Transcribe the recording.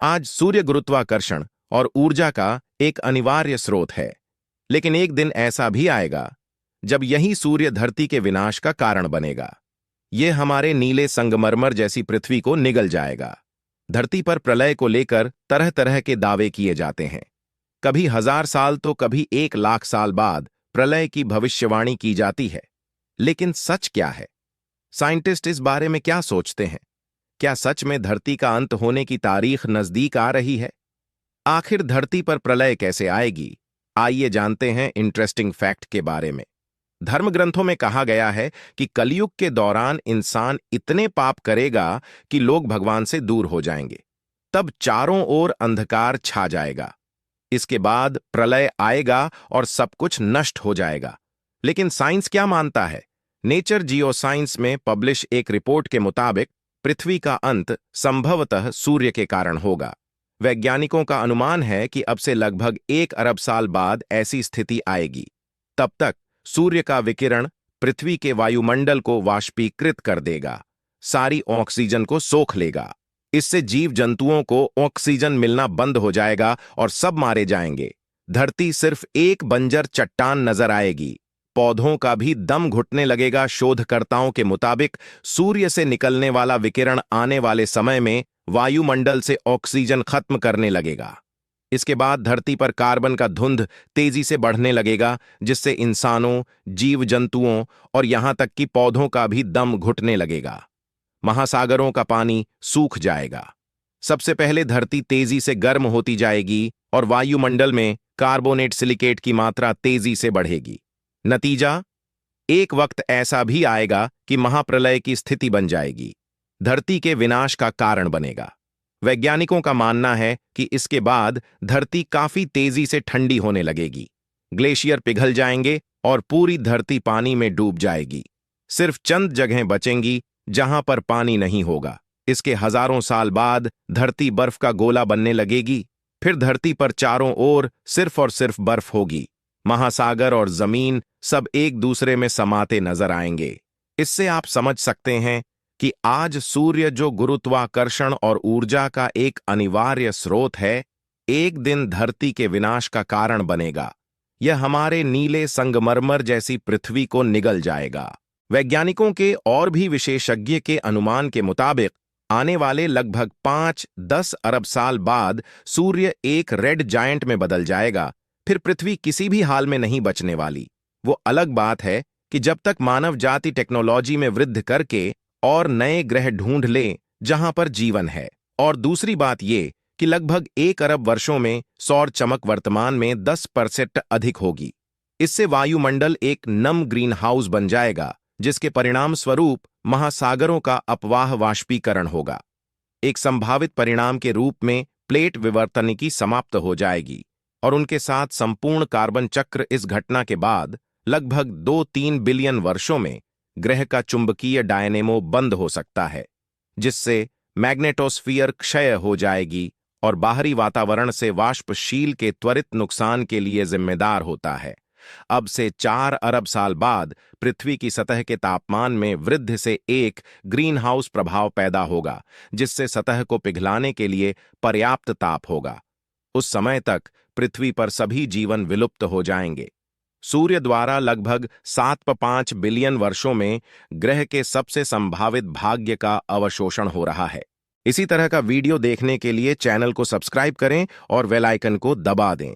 आज सूर्य गुरुत्वाकर्षण और ऊर्जा का एक अनिवार्य स्रोत है। लेकिन एक दिन ऐसा भी आएगा जब यही सूर्य धरती के विनाश का कारण बनेगा। यह हमारे नीले संगमरमर जैसी पृथ्वी को निगल जाएगा। धरती पर प्रलय को लेकर तरह तरह के दावे किए जाते हैं। कभी 1000 साल तो कभी 1 लाख साल बाद प्रलय की भविष्यवाणी की जाती है। लेकिन सच क्या है? साइंटिस्ट इस बारे में क्या सोचते हैं? क्या सच में धरती का अंत होने की तारीख नजदीक आ रही है? आखिर धरती पर प्रलय कैसे आएगी? आइए जानते हैं इंटरेस्टिंग फैक्ट के बारे में। धर्म ग्रंथों में कहा गया है कि कलयुग के दौरान इंसान इतने पाप करेगा कि लोग भगवान से दूर हो जाएंगे। तब चारों ओर अंधकार छा जाएगा। इसके बाद प्रलय आएगा और सब कुछ नष्ट हो जाएगा। लेकिन साइंस क्या मानता है? नेचर जियोसाइंस में पब्लिश एक रिपोर्ट के मुताबिक पृथ्वी का अंत संभवतः सूर्य के कारण होगा। वैज्ञानिकों का अनुमान है कि अब से लगभग 1 अरब साल बाद ऐसी स्थिति आएगी। तब तक सूर्य का विकिरण पृथ्वी के वायुमंडल को वाष्पीकृत कर देगा, सारी ऑक्सीजन को सोख लेगा। इससे जीव जंतुओं को ऑक्सीजन मिलना बंद हो जाएगा और सब मारे जाएंगे। धरती सिर्फ एक बंजर चट्टान नजर आएगी। पौधों का भी दम घुटने लगेगा। शोधकर्ताओं के मुताबिक सूर्य से निकलने वाला विकिरण आने वाले समय में वायुमंडल से ऑक्सीजन खत्म करने लगेगा। इसके बाद धरती पर कार्बन का धुंध तेजी से बढ़ने लगेगा, जिससे इंसानों, जीव जंतुओं और यहां तक कि पौधों का भी दम घुटने लगेगा। महासागरों का पानी सूख जाएगा। सबसे पहले धरती तेजी से गर्म होती जाएगी और वायुमंडल में कार्बोनेट सिलिकेट की मात्रा तेजी से बढ़ेगी। नतीजा, एक वक्त ऐसा भी आएगा कि महाप्रलय की स्थिति बन जाएगी। धरती के विनाश का कारण बनेगा। वैज्ञानिकों का मानना है कि इसके बाद धरती काफी तेजी से ठंडी होने लगेगी। ग्लेशियर पिघल जाएंगे और पूरी धरती पानी में डूब जाएगी। सिर्फ चंद जगहें बचेंगी जहां पर पानी नहीं होगा। इसके हजारों साल बाद धरती बर्फ का गोला बनने लगेगी। फिर धरती पर चारों ओर सिर्फ और सिर्फ बर्फ होगी। महासागर और जमीन सब एक दूसरे में समाते नजर आएंगे। इससे आप समझ सकते हैं कि आज सूर्य, जो गुरुत्वाकर्षण और ऊर्जा का एक अनिवार्य स्रोत है, एक दिन धरती के विनाश का कारण बनेगा। यह हमारे नीले संगमरमर जैसी पृथ्वी को निगल जाएगा। वैज्ञानिकों के और भी विशेषज्ञ के अनुमान के मुताबिक आने वाले लगभग 5-10 अरब साल बाद सूर्य एक रेड जायंट में बदल जाएगा। फिर पृथ्वी किसी भी हाल में नहीं बचने वाली। वो अलग बात है कि जब तक मानव जाति टेक्नोलॉजी में वृद्धि करके और नए ग्रह ढूंढ ले जहां पर जीवन है। और दूसरी बात ये कि लगभग 1 अरब वर्षों में सौर चमक वर्तमान में 10% अधिक होगी। इससे वायुमंडल एक नम ग्रीन हाउस बन जाएगा, जिसके परिणाम स्वरूप महासागरों का अपवाह वाष्पीकरण होगा। एक संभावित परिणाम के रूप में प्लेट विवर्तनिकी समाप्त हो जाएगी और उनके साथ संपूर्ण कार्बन चक्र। इस घटना के बाद लगभग 2-3 बिलियन वर्षों में ग्रह का चुंबकीय डायनेमो बंद हो सकता है, जिससे मैग्नेटोस्फीयर क्षय हो जाएगी और बाहरी वातावरण से वाष्पशील के त्वरित नुकसान के लिए जिम्मेदार होता है। अब से 4 अरब साल बाद पृथ्वी की सतह के तापमान में वृद्धि से एक ग्रीन हाउस प्रभाव पैदा होगा, जिससे सतह को पिघलाने के लिए पर्याप्त ताप होगा। उस समय तक पृथ्वी पर सभी जीवन विलुप्त हो जाएंगे। सूर्य द्वारा लगभग 7.5 बिलियन वर्षों में ग्रह के सबसे संभावित भाग्य का अवशोषण हो रहा है। इसी तरह का वीडियो देखने के लिए चैनल को सब्सक्राइब करें और बेल आइकन को दबा दें।